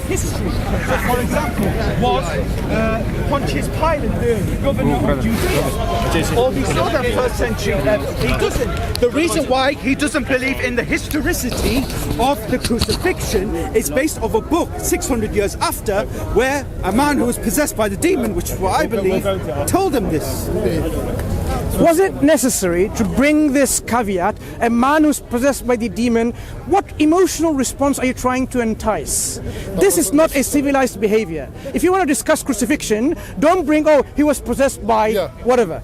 history. So, for example, was Pontius Pilate the governor of Judea? All these other first century, he doesn't. The reason why he doesn't believe in the historicity of the crucifixion is based on a book 600 years after, where a man who was possessed by the demon, which is what I believe, told him this. Was it necessary to bring this caveat, a man who's possessed by the demon? What emotional response are you trying to entice? This is not a civilized behavior. If you want to discuss crucifixion, don't bring, oh, he was possessed by whatever.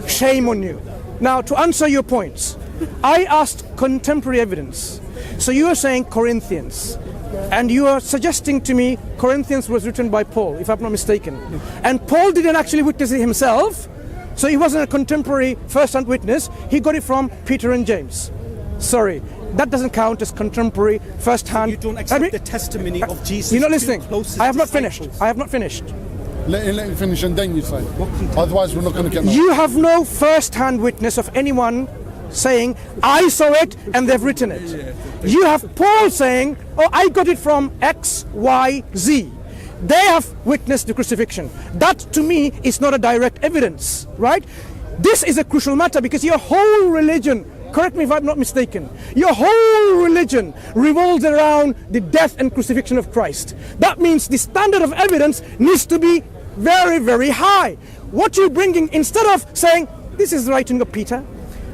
Shame on you. Now, to answer your points, I asked contemporary evidence. So you are saying Corinthians, and you are suggesting to me Corinthians was written by Paul, if I'm not mistaken. And Paul didn't actually witness it himself. So he wasn't a contemporary first-hand witness. He got it from Peter and James. Sorry, that doesn't count as contemporary first-hand. You don't accept the testimony of Jesus. You're not listening. I have not finished. I have not finished. Let him finish and then you say. Otherwise, we're not going to get. You have no first-hand witness of anyone saying, I saw it and they've written it. You have Paul saying, oh, I got it from X, Y, Z. They have witnessed the crucifixion. That, to me, is not a direct evidence, right? This is a crucial matter because your whole religion, correct me if I'm not mistaken, your whole religion revolves around the death and crucifixion of Christ. That means the standard of evidence needs to be very, very high. What you're bringing, instead of saying, this is the writing of Peter,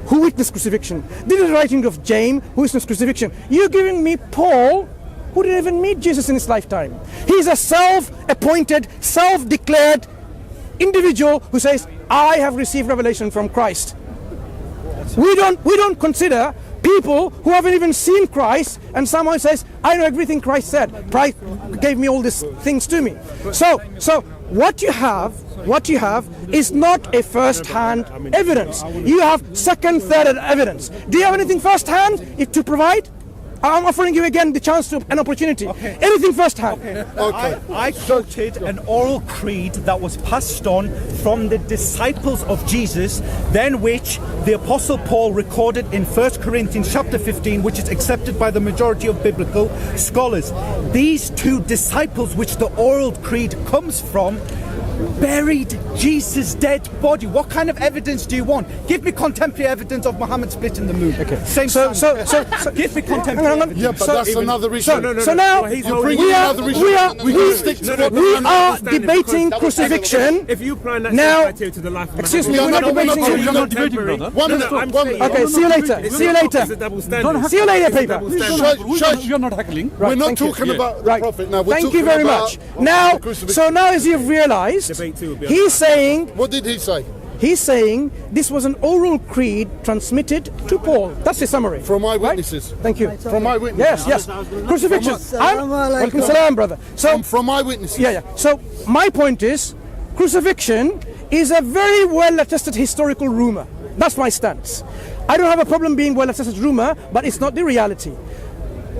who witnessed crucifixion, this is the writing of James, who witnessed crucifixion, you're giving me Paul, who didn't even meet Jesus in his lifetime. He's a self-appointed, self-declared individual who says, I have received revelation from Christ. We don't consider people who haven't even seen Christ, and someone says, I know everything Christ said. Christ gave me all these things to me. So what you have is not a first-hand evidence. You have second, third evidence. Do you have anything first-hand to provide? I'm offering you again the chance to an opportunity. Anything first-hand. I quoted an oral creed that was passed on from the disciples of Jesus, then which the Apostle Paul recorded in 1 Corinthians chapter 15, which is accepted by the majority of biblical scholars. These two disciples, which the oral creed comes from, buried Jesus' dead body. What kind of evidence do you want? Give me contemporary evidence of Muhammad splitting the moon. Okay. Same. So give me contemporary evidence. Yeah, but that's another issue. So now we are debating crucifixion. If you apply that now, criteria to the life of excuse me, we're not debating. Okay, see you later. See you later. See you later, paper. You're not heckling. We're not talking about the Prophet now. Thank you very much. Now, so now as you've realized, he's saying. What did he say? He's saying this was an oral creed transmitted to Paul. That's the summary. From eyewitnesses. Right? Thank you. From eyewitnesses. Yes. Crucifixion. Welcome salam, brother. So from eyewitnesses. Yeah. So my point is, crucifixion is a very well-attested historical rumor. That's my stance. I don't have a problem being well-attested rumor, but it's not the reality.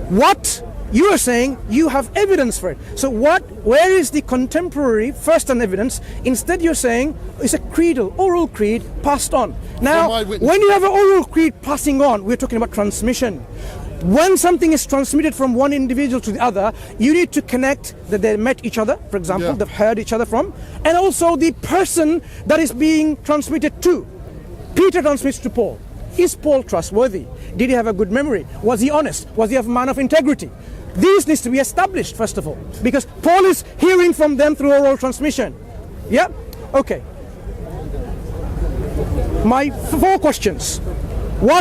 What you are saying, you have evidence for it. So where is the contemporary first-hand evidence? Instead you're saying it's a oral creed passed on. Now, when you have an oral creed passing on, we're talking about transmission. When something is transmitted from one individual to the other, you need to connect that they met each other, for example, they've heard each other from, and also the person that is being transmitted to. Peter transmits to Paul. Is Paul trustworthy? Did he have a good memory? Was he honest? Was he a man of integrity? These needs to be established, first of all, because Paul is hearing from them through oral transmission. Yeah? Okay. My 4 questions.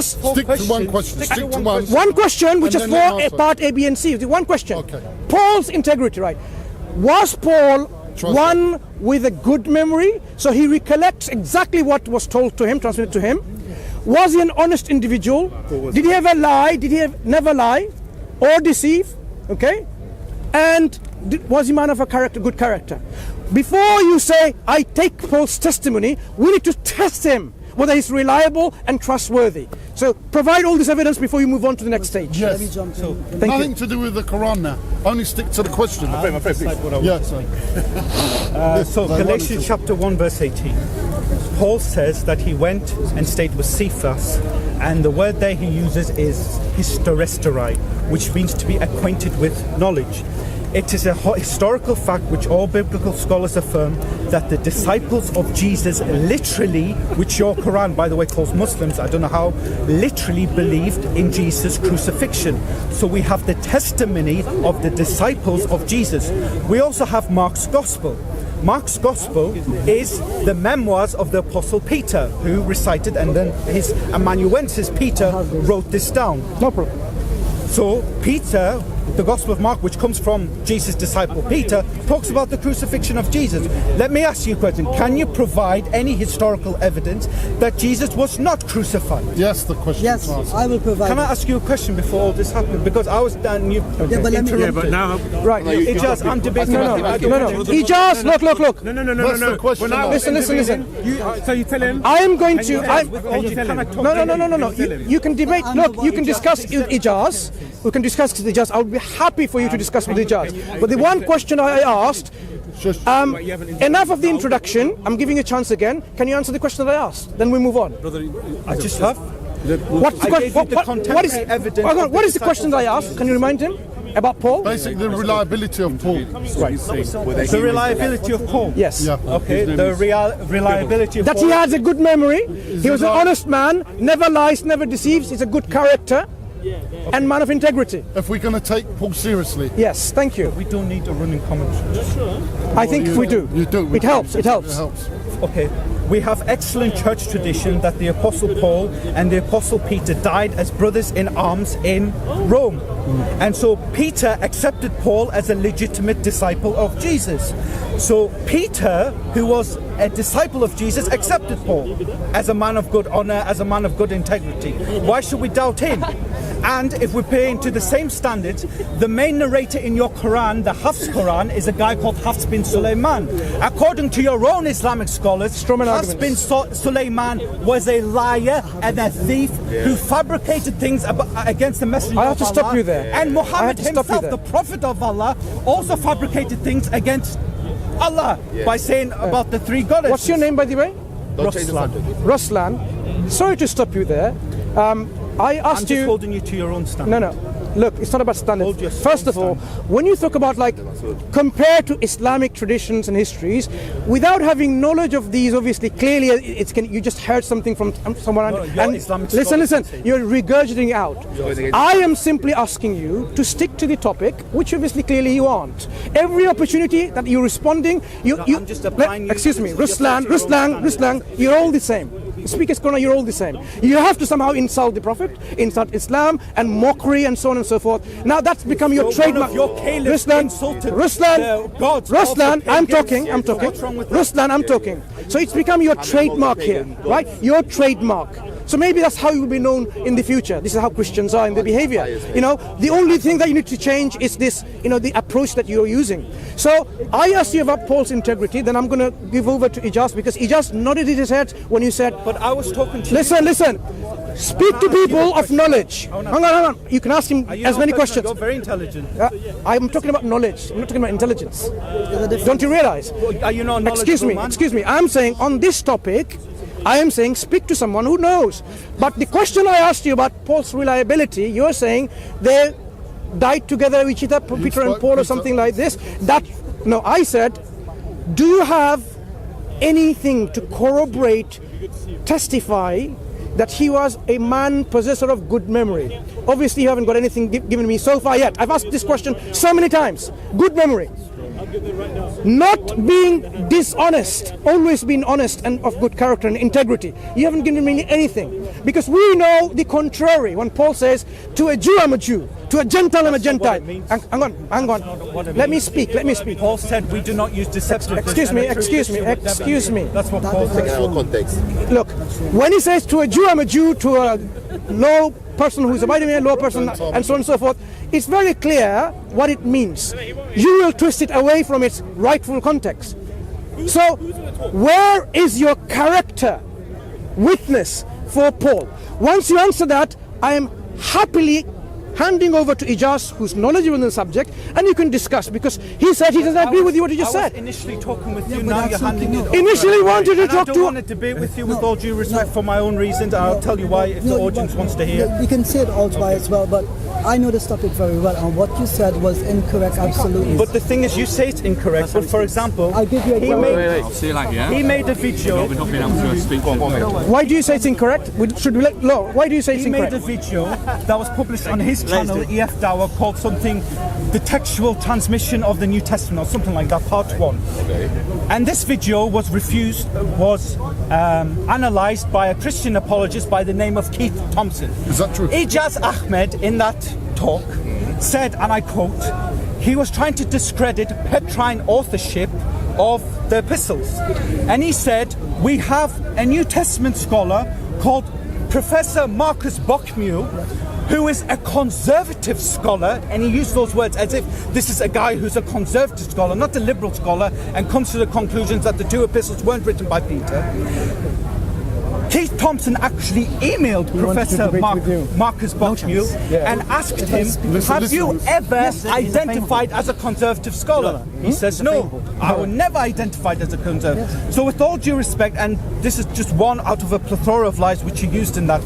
Stick to one question. Stick to one. One question, which is for part A, B, and C. One question. Okay. Paul's integrity, right? Was Paul one with a good memory, so he recollects exactly what was told to him, transmitted to him? Was he an honest individual? Did he ever lie? Did he never lie or deceive? Okay? And was he man of a good character? Before you say, I take Paul's testimony, we need to test him, whether he's reliable and trustworthy. So provide all this evidence before you move on to the next stage. Yes. Nothing you. To do with the Quran now. Only stick to the question. So Galatians chapter 1 verse 18. Paul says that he went and stayed with Cephas, and the word there he uses is hysteresтерoi, which means to be acquainted with knowledge. It is a historical fact which all biblical scholars affirm that the disciples of Jesus literally, which your Quran, by the way, calls Muslims, I don't know how, literally believed in Jesus' crucifixion. So we have the testimony of the disciples of Jesus. We also have Mark's Gospel. Mark's Gospel is the memoirs of the Apostle Peter, who recited, and then his amanuensis Peter wrote this down. No problem. So Peter, the Gospel of Mark, which comes from Jesus' disciple Peter, talks about the crucifixion of Jesus. Let me ask you a question. Can you provide any historical evidence that Jesus was not crucified? Yes, the question Yes, is asked. I will provide. Can I ask you a question before all this happened? Because I was done. You Yeah, but let me- interrupted. But now, Right. Ijaz, I'm debating. No. Ijaz, look. That's the question now. Listen. So you tell him. I am going to. With all due- can I talk? No. You can debate. Look, you can discuss Ijaz. We can discuss Ijaz. I would be happy for you to discuss with Ijaz. But the one question I asked, enough of the introduction. I'm giving you a chance again. Can you answer the question that I asked? Then we move on. I just have. What's the I gave you the contemporary evidence Hold on, of what the is the question that I asked? Can you remind him about Paul? Basically, the reliability of Paul. The reliability of Paul. Yes. Yeah. Okay, the reliability of That Paul. he has a good memory. He was an honest man, never lies, never deceives. He's a good character and man of integrity. If we're going to take Paul seriously, Yes, thank you. We don't need a running commentary. I think we do. you do. It helps. It helps. It helps. Okay, we have excellent church tradition that the Apostle Paul and the Apostle Peter died as brothers in arms in Rome. And so Peter accepted Paul as a legitimate disciple of Jesus. So Peter, who was a disciple of Jesus, accepted Paul as a man of good honor, as a man of good integrity. Why should we doubt him? And if we're paying to the same standards, the main narrator in your Quran, the Hafs Quran, is a guy called Hafs bin Sulaiman. According to your own Islamic scholars, Hafs bin Sulaiman was a liar and a thief who fabricated things against the Messenger I have of to Allah. stop you there. And I have Muhammad to stop you himself, there. the Prophet of Allah, also fabricated things against Allah by saying about the three goddesses. What's your name, by the way? Ruslan. Ruslan. Sorry to stop you there. I I'm asked just you. holding you to your own standard. No. Look, it's not about standards. Hold your First of all, when you talk about like compare to Islamic traditions and histories, without having knowledge of these, obviously, clearly, you just heard something from someone. No, you're Islamic listen, scholars. you're regurgitating out. I am simply asking you to stick to the topic, which obviously, clearly, you aren't. Every opportunity that you're responding, I'm just applying you excuse me, to your Ruslan, you're all the same. Speaker's corner, you're all the same. You have to somehow insult the Prophet, insult Islam, and mockery, and so on and so forth. Now that's become your So one trademark. of your caliphs insulted the gods of the Ruslan, I'm pagans. talking. So what's wrong with that? Ruslan, I'm talking. So it's become your trademark here, right? Your trademark. So maybe that's how you will be known in the future. This is how Christians are in their behavior. You know, the only thing that you need to change is this, the approach that you're using. So I asked you about Paul's integrity, then I'm going to give over to Ijaz, because Ijaz nodded his head when you said, But I was talking to listen. Speak to people of knowledge. Hang on. You can ask him as many questions. You're very intelligent. I'm talking about knowledge. I'm not talking about intelligence. Don't you realize? Are you not a Excuse me. knowledgeable man? Excuse me. I'm saying on this topic, I am saying speak to someone who knows. But the question I asked you about Paul's reliability, you're saying they died together, Peter and Paul, or something like this. No, I said, do you have anything to corroborate, testify that he was a man possessor of good memory? Obviously, you haven't got anything given me so far yet. I've asked this question so many times. Good memory. Not being dishonest, always being honest and of good character and integrity. You haven't given me anything. Because we know the contrary. When Paul says, to a Jew I'm a Jew, to a Gentile I'm a Gentile. Hang on. Let me speak. Paul said we do not use deceptive. Excuse me. That's what Paul said. Look, when he says to a Jew I'm a Jew, to a low person who's abiding a low person, and so on and so forth, it's very clear what it means. You will twist it away from its rightful context. So, where is your character witness for Paul? Once you answer that, I am happily handing over to Ijaz, who's knowledgeable in the subject, and you can discuss, because he said he doesn't agree with you what you just said. I was initially talking with you, now you're handing it over. Initially wanted to talk I don't to... want to debate with you with all due respect for my own reasons. I'll tell you why if the audience wants to hear. You can say it all by as well, but I know this topic very well, and what you said was incorrect, absolutely. But the thing is, you say it's incorrect, but for example, I'll give you a he made, I'll say like, yeah. he made a video. We're not being able to speak to him. Why do you say it's incorrect? Should we let... No, why do you say it's He made incorrect? a video that was published on his channel, EF Dawah, called something, The Textual Transmission of the New Testament, or something like that, part 1. Okay. And this video was analysed by a Christian apologist by the name of Keith Thompson. Is that true? 𝐤𝐥𝐻 Ahmed, in that talk, said, and I quote, he was trying to discredit Petrine authorship of the epistles. And he said, we have a New Testament scholar called Professor Marcus Bockmuir, who is a conservative scholar, and he used those words as if this is a guy who's a conservative scholar, not a liberal scholar, and comes to the conclusions that the two epistles weren't written by Peter. Keith Thompson actually emailed Professor Marcus Bockmuir and asked him, have you ever identified as a conservative scholar? He says, no, I was never identified as a conservative. So with all due respect, and this is just one out of a plethora of lies which you used in that,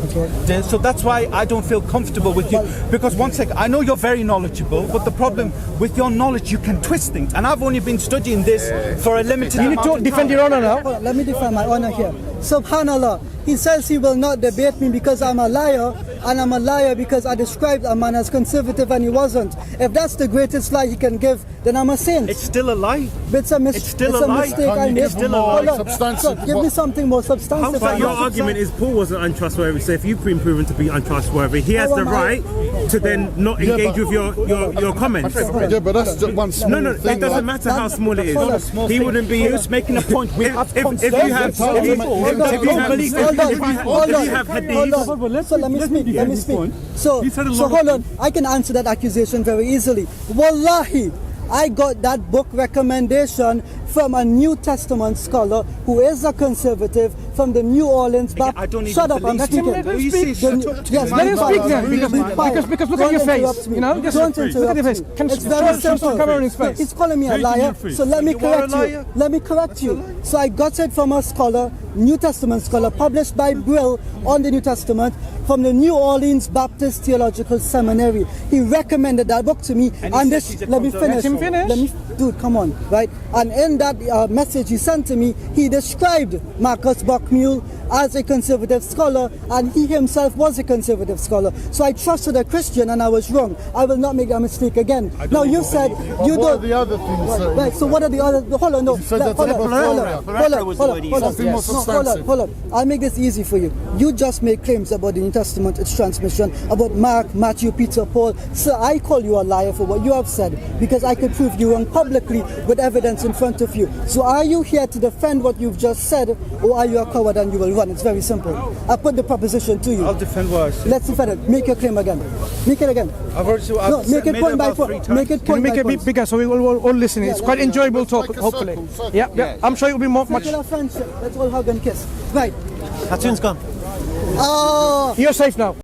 so that's why I don't feel comfortable with you. Because one second, I know you're very knowledgeable, but the problem with your knowledge, you can twist things. And I've only been studying this for a limited amount of time. You need to defend your honor now. Hold on, let me defend my honor here. Subhanallah, he says he will not debate me because I'm a liar, and I'm a liar because I described a man as conservative and he wasn't. If that's the greatest lie he can give, then I'm a saint. It's still a lie. It's a mistake I made. Give me something more substantive. But your argument is Paul wasn't untrustworthy, so if you've been proven to be untrustworthy, he has the right to then not engage with your comments. Yeah, but that's just one small No, thing. it doesn't matter how small it is. He wouldn't be making a point. We have if you have hadith. So let me speak. So hold on, I can answer that accusation very easily. Wallahi, I got that book recommendation from a New Testament scholar who is a conservative from the New Orleans Baptist. Shut up, I'm speaking. Yes, let him speak then, because look at your face. You know, don't interrupt. Look at your face. It's very simple. Cover on his face. He's calling me a liar, so let me correct you. Let me correct you. So I got it from a scholar, New Testament scholar, published by Brill on the New Testament from the New Orleans Baptist Theological Seminary. He recommended that book to me, and this. Let me finish. Dude, come on, right? And in that message he sent to me, he described Marcus Bockmuir as a conservative scholar, and he himself was a conservative scholar. So I trusted a Christian, and I was wrong. I will not make that mistake again. Now you said you don't. What are the other things? Right. So what are the other? Hold on, no. Hold on. I'll make this easy for you. You just make claims about the New Testament, its transmission, about Mark, Matthew, Peter, Paul. Sir, I call you a liar for what you have said because I could prove you wrong publicly with evidence in front of you. So are you here to defend what you've just said, or are you a coward and you will run? It's very simple. I put the proposition to you. I'll defend what I said. Let's defend it. Make your claim again. Make it again. Make it point by point. Make it point by point. Can you make it a bit bigger so we will all listen? It's quite enjoyable talk, hopefully. Yeah, I'm sure it will be much. Circular friendship. Let's all hug and kiss. Right. Cartoon's gone. Oh. You're safe now.